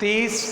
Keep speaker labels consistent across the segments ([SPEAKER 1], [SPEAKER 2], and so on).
[SPEAKER 1] 30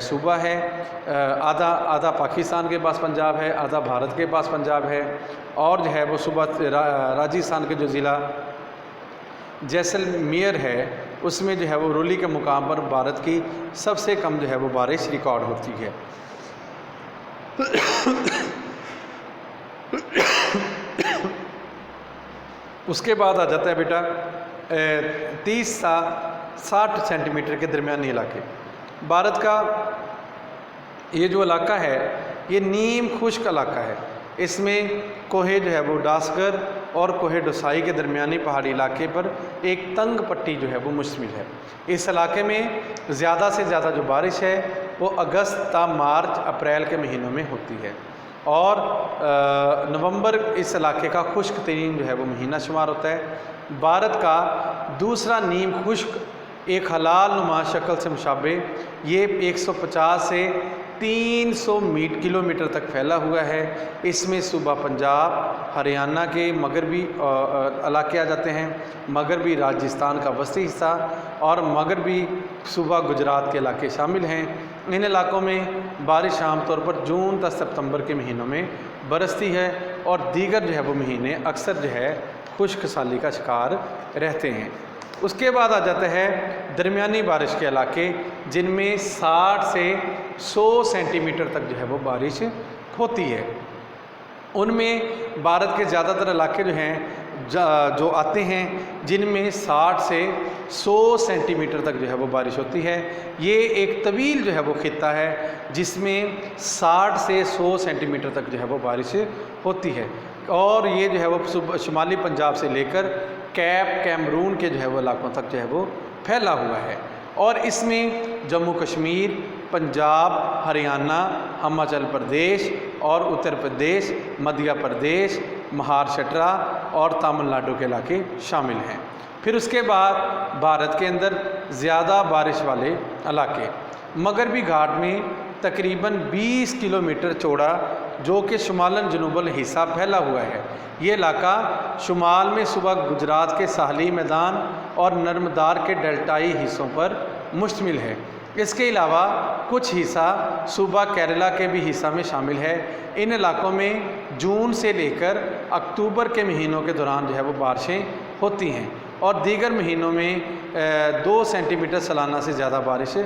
[SPEAKER 1] صوبہ ہے، آدھا پاکستان کے پاس پنجاب ہے، آدھا بھارت کے پاس پنجاب ہے، اور جو ہے وہ صوبہ راجستھان کے جو ضلع جیسلمیر ہے اس میں جو ہے وہ رولی کے مقام پر بھارت کی سب سے کم جو ہے وہ بارش ریکارڈ ہوتی ہے۔ اس کے بعد آ جاتا ہے بیٹا 30 سے 60 سینٹی میٹر کے درمیانی علاقے۔ بھارت کا یہ جو علاقہ ہے یہ نیم خشک علاقہ ہے، اس میں کوہ جو ہے وہ ڈاسگر اور کوہ ڈوسائی کے درمیانی پہاڑی علاقے پر ایک تنگ پٹی جو ہے وہ مشتمل ہے۔ اس علاقے میں زیادہ سے زیادہ جو بارش ہے وہ اگست تا مارچ اپریل کے مہینوں میں ہوتی ہے، اور نومبر اس علاقے کا خشک ترین جو ہے وہ مہینہ شمار ہوتا ہے۔ بھارت کا دوسرا نیم خشک ایک ہلال نما شکل سے مشابہ یہ 150 سے 300 کلومیٹر تک پھیلا ہوا ہے۔ اس میں صوبہ پنجاب، ہریانہ کے مغربی علاقے آ جاتے ہیں، مغربی راجستھان کا وسطی حصہ اور مغربی صوبہ گجرات کے علاقے شامل ہیں۔ ان علاقوں میں بارش عام طور پر جون تا ستمبر کے مہینوں میں برستی ہے، اور دیگر جو ہے وہ مہینے اکثر جو ہے خشک سالی کا شکار رہتے ہیں۔ اس کے بعد آ جاتا ہے درمیانی بارش کے علاقے، جن میں 60 سے 100 سینٹی میٹر تک جو ہے وہ بارش ہوتی ہے۔ ان میں بھارت کے زیادہ تر علاقے جو ہیں جو آتے ہیں جن میں 60 سے 100 سینٹی میٹر تک جو ہے وہ بارش ہوتی ہے۔ یہ ایک طویل جو ہے وہ خطہ ہے جس میں 60 سے 100 سینٹی میٹر تک جو ہے وہ بارش ہوتی ہے، اور یہ جو ہے وہ شمالی پنجاب سے لے کر کیمرون کے جو ہے وہ علاقوں تک جو ہے وہ پھیلا ہوا ہے، اور اس میں جموں کشمیر، پنجاب، ہریانہ، ہماچل پردیش اور اتر پردیش، مدھیہ پردیش، مہاراشٹر اور تامل ناڈو کے علاقے شامل ہیں۔ پھر اس کے بعد بھارت کے اندر زیادہ بارش والے علاقے، مغربی گھاٹ میں تقریباً 20 کلومیٹر چوڑا جو کہ شمالاً جنوباً حصہ پھیلا ہوا ہے۔ یہ علاقہ شمال میں صوبہ گجرات کے ساحلی میدان اور نرمدار کے ڈیلٹائی حصوں پر مشتمل ہے۔ اس کے علاوہ کچھ حصہ صوبہ کیرلا کے بھی حصہ میں شامل ہے۔ ان علاقوں میں جون سے لے کر اکتوبر کے مہینوں کے دوران جو ہے وہ بارشیں ہوتی ہیں، اور دیگر مہینوں میں 2 سینٹی میٹر سالانہ سے زیادہ بارش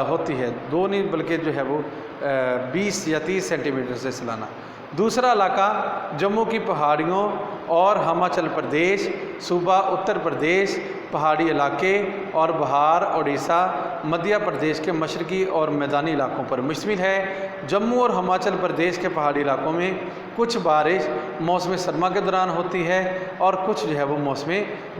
[SPEAKER 1] ہوتی ہے، 2 نہیں بلکہ جو ہے وہ 20 یا 30 سینٹی میٹر سے سالانہ۔ دوسرا علاقہ جموں کی پہاڑیوں اور ہماچل پردیش، صوبہ اتر پردیش، پہاڑی علاقے اور بہار، اڑیسہ، مدھیہ پردیش کے مشرقی اور میدانی علاقوں پر مشتمل ہے۔ جموں اور ہماچل پردیش کے پہاڑی علاقوں میں کچھ بارش موسم سرما کے دوران ہوتی ہے، اور کچھ جو ہے وہ موسم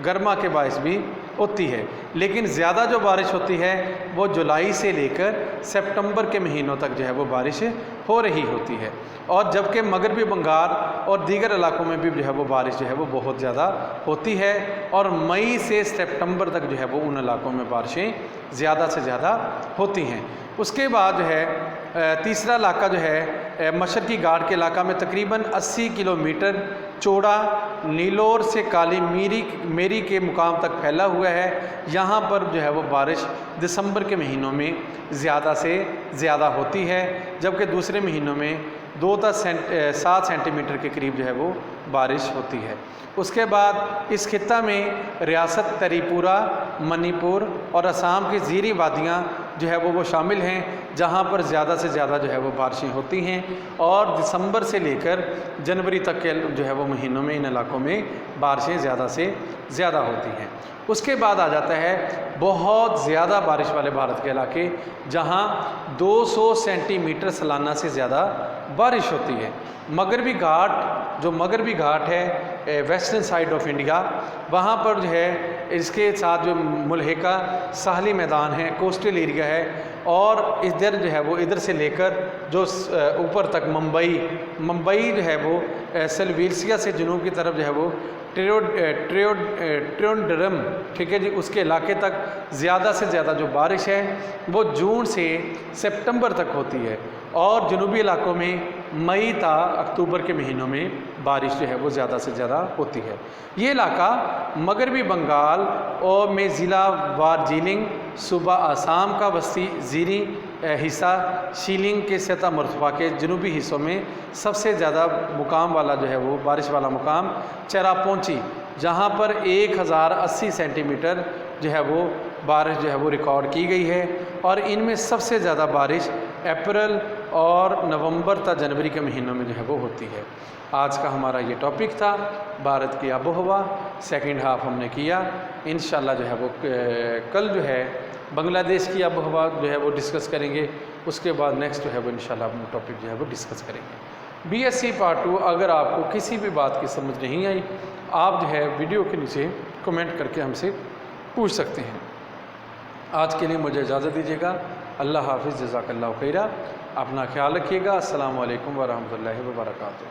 [SPEAKER 1] گرما کے باعث بھی ہوتی ہے، لیکن زیادہ جو بارش ہوتی ہے وہ جولائی سے لے کر سپتمبر کے مہینوں تک جو ہے وہ بارش ہو رہی ہوتی ہے، اور جبکہ مغربی بنگال اور دیگر علاقوں میں بھی جو ہے وہ بارش جو ہے وہ بہت زیادہ ہوتی ہے، اور مئی سے سپتمبر تک جو ہے وہ ان علاقوں میں بارشیں زیادہ سے زیادہ ہوتی ہیں۔ اس کے بعد جو ہے تیسرا علاقہ جو ہے مشرقی گھاٹ کے علاقہ میں تقریباً 80 کلومیٹر چوڑا نیلور سے کالی میری کے مقام تک پھیلا ہوا ہے۔ یہاں پر جو ہے وہ بارش دسمبر کے مہینوں میں زیادہ سے زیادہ ہوتی ہے، جبکہ دوسرے مہینوں میں 2 تا 7 سینٹی میٹر کے قریب جو ہے وہ بارش ہوتی ہے۔ اس کے بعد اس خطہ میں ریاست تری پورہ، منی پور اور آسام کی زیریں وادیاں جو ہے وہ شامل ہیں، جہاں پر زیادہ سے زیادہ جو ہے وہ بارشیں ہوتی ہیں، اور دسمبر سے لے کر جنوری تک کے جو ہے وہ مہینوں میں ان علاقوں میں بارشیں زیادہ سے زیادہ ہوتی ہیں۔ اس کے بعد آ جاتا ہے بہت زیادہ بارش والے بھارت کے علاقے، جہاں 200 سینٹی میٹر سالانہ سے زیادہ بارش ہوتی ہے۔ مغربی گھاٹ ہے ویسٹرن سائڈ آف انڈیا، وہاں پر جو ہے اس کے ساتھ جو ملحقہ ساحلی میدان ہے، کوسٹل ایریا ہے، اور ادھر جو ہے وہ ادھر سے لے کر جو اوپر تک ممبئی جو ہے وہ سلویلسیا سے جنوب کی طرف جو ہے وہ ٹریونڈرم، ٹھیک ہے جی، اس کے علاقے تک زیادہ سے زیادہ جو بارش ہے وہ جون سے سپتمبر تک ہوتی ہے، اور جنوبی علاقوں میں مئی تا اکتوبر کے مہینوں میں بارش جو ہے وہ زیادہ سے زیادہ ہوتی ہے۔ یہ علاقہ مغربی بنگال اور میں ضلع وارجیلنگ، صوبہ آسام کا وسطی زیریں حصہ شیلنگ کے سطح مرتفع کے جنوبی حصوں میں سب سے زیادہ مقام والا جو ہے وہ بارش والا مقام چراپونچی، جہاں پر 1080 سینٹی میٹر جو ہے وہ بارش جو ہے وہ ریکارڈ کی گئی ہے، اور ان میں سب سے زیادہ بارش اپریل اور نومبر تا جنوری کے مہینوں میں جو ہے وہ ہوتی ہے۔ آج کا ہمارا یہ ٹاپک تھا بھارت کی آب و ہوا، سیکنڈ ہاف ہم نے کیا۔ انشاءاللہ جو ہے وہ کل جو ہے بنگلہ دیش کی آب و ہوا جو ہے وہ ڈسکس کریں گے، اس کے بعد نیکسٹ جو ہے وہ انشاءاللہ ہم ٹاپک جو ہے وہ ڈسکس کریں گے۔ بی ایس سی پارٹ 2 اگر آپ کو کسی بھی بات کی سمجھ نہیں آئی، آپ جو ہے ویڈیو کے نیچے کمنٹ کر کے ہم سے پوچھ سکتے ہیں۔ آج کے لیے مجھے اجازت دیجیے گا۔ اللہ حافظ، جزاک اللہ خیرہ۔ اپنا خیال رکھیے گا۔ السلام علیکم ورحمۃ اللہ وبرکاتہ۔